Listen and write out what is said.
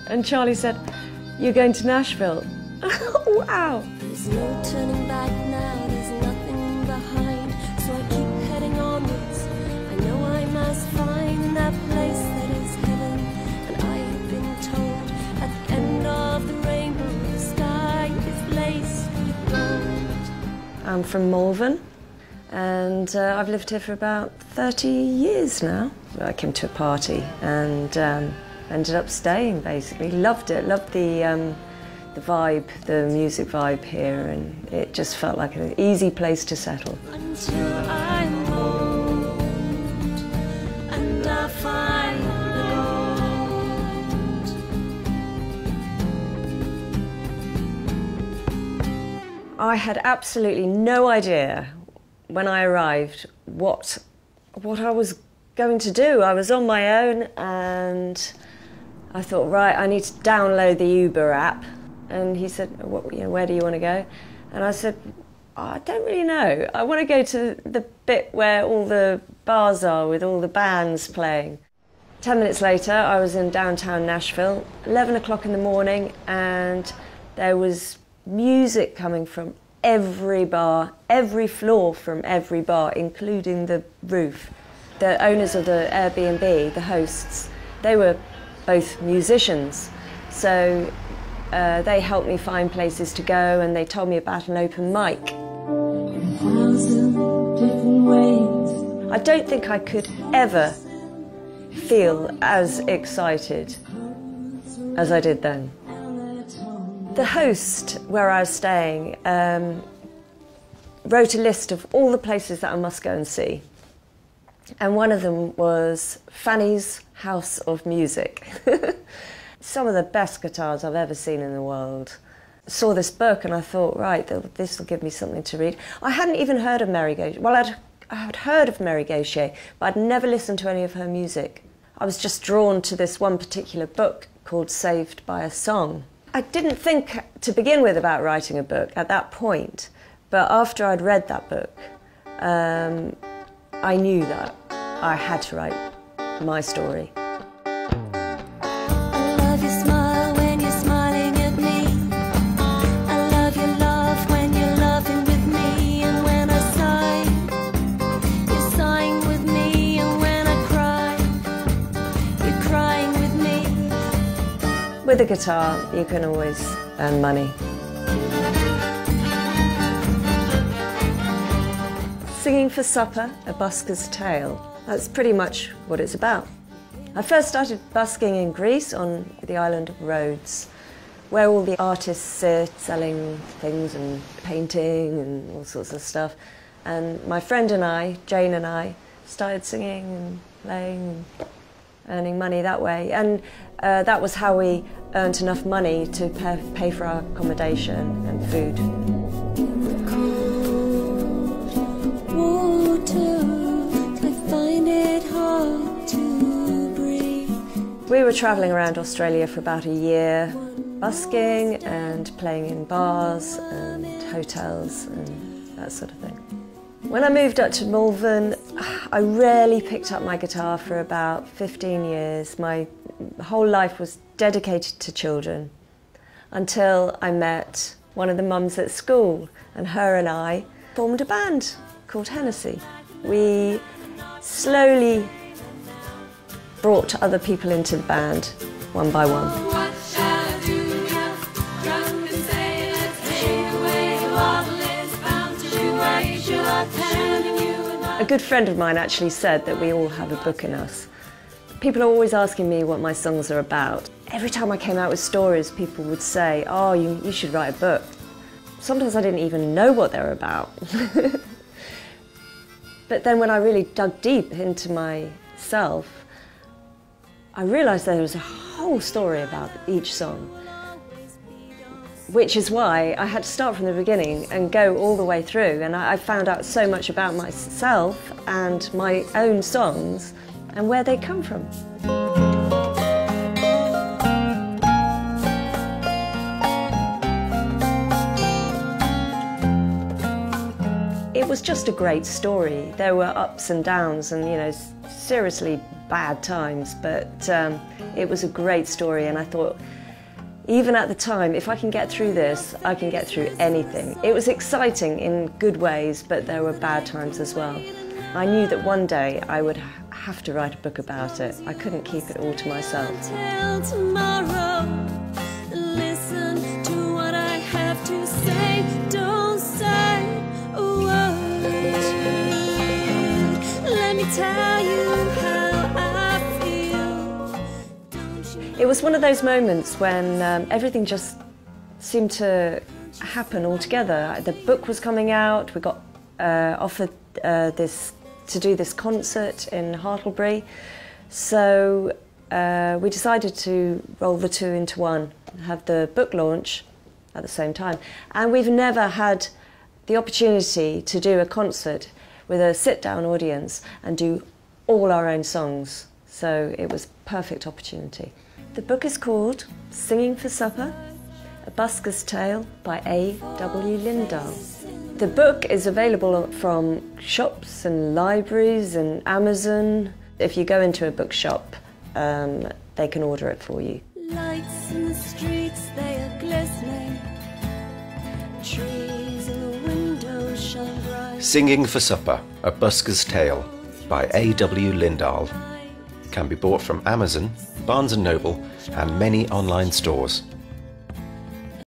And Charlie said, "You're going to Nashville?" Wow! There's no turning back now, there's nothing behind, so I keep heading onwards. I know I must find that place that is heaven, and I have been told at the end of the rainbow the sky is laced with gold. I'm from Malvern, and I've lived here for about 30 years now. I came to a party and ended up staying, basically. Loved it, loved the vibe, the music vibe here, and it just felt like an easy place to settle. Until I'm old and I find the gold. I had absolutely no idea when I arrived what I was going to do. I was on my own and I thought, right, I need to download the Uber app. And he said, where do you want to go? And I said, I don't really know. I want to go to the bit where all the bars are with all the bands playing. 10 minutes later, I was in downtown Nashville, 11 o'clock in the morning, and there was music coming from every bar, every floor from every bar, including the roof. The owners of the Airbnb, the hosts, they were both musicians. So they helped me find places to go, and they told me about an open mic. I don't think I could ever feel as excited as I did then. The host where I was staying wrote a list of all the places that I must go and see. And one of them was Fanny's House of Music. Some of the best guitars I've ever seen in the world. Saw this book and I thought, right, this will give me something to read. I hadn't even heard of Mary Gauthier. Well, I had heard of Mary Gauthier, but I'd never listened to any of her music. I was just drawn to this one particular book called Saved by a Song. I didn't think to begin with about writing a book at that point, but after I'd read that book, I knew that I had to write my story. With a guitar, you can always earn money. Singing for supper, a busker's tale. That's pretty much what it's about. I first started busking in Greece on the island of Rhodes, where all the artists sit selling things and painting and all sorts of stuff. And my friend and I, Jane and I, started singing and playing and earning money that way. And that was how we earned enough money to pay for our accommodation and food. We were travelling around Australia for about a year, busking and playing in bars and hotels and that sort of thing. When I moved up to Malvern, I rarely picked up my guitar for about 15 years. My whole life was dedicated to children until I met one of the mums at school, and her and I formed a band called Hennessy. We slowly brought other people into the band, one by one. A good friend of mine actually said that we all have a book in us. People are always asking me what my songs are about. Every time I came out with stories, people would say, oh, you should write a book. Sometimes I didn't even know what they were about. But then when I really dug deep into myself, I realised there was a whole story about each song, which is why I had to start from the beginning and go all the way through, and I found out so much about myself and my own songs and where they come from. It was just a great story. There were ups and downs and, you know, seriously bad times, but it was a great story, and I thought, even at the time, if I can get through this, I can get through anything. It was exciting in good ways, but there were bad times as well. I knew that one day I would have to write a book about it. I couldn't keep it all to myself. Till tomorrow, listen to what I have to say. Don't say a word. Let me tell you how I feel. It was one of those moments when everything just seemed to happen all together. The book was coming out, we got offered to do this concert in Hartlebury, so we decided to roll the two into one, have the book launch at the same time. And we've never had the opportunity to do a concert with a sit-down audience and do all our own songs, so it was a perfect opportunity. The book is called Singing for Supper, A Busker's Tale by A.W. Lindahl. The book is available from shops and libraries and Amazon. If you go into a bookshop, they can order it for you. Lights in the streets, they are glistening. Trees in the windows shine bright. Singing for Supper, A Busker's Tale by A.W. Lindahl can be bought from Amazon, Barnes & Noble and many online stores.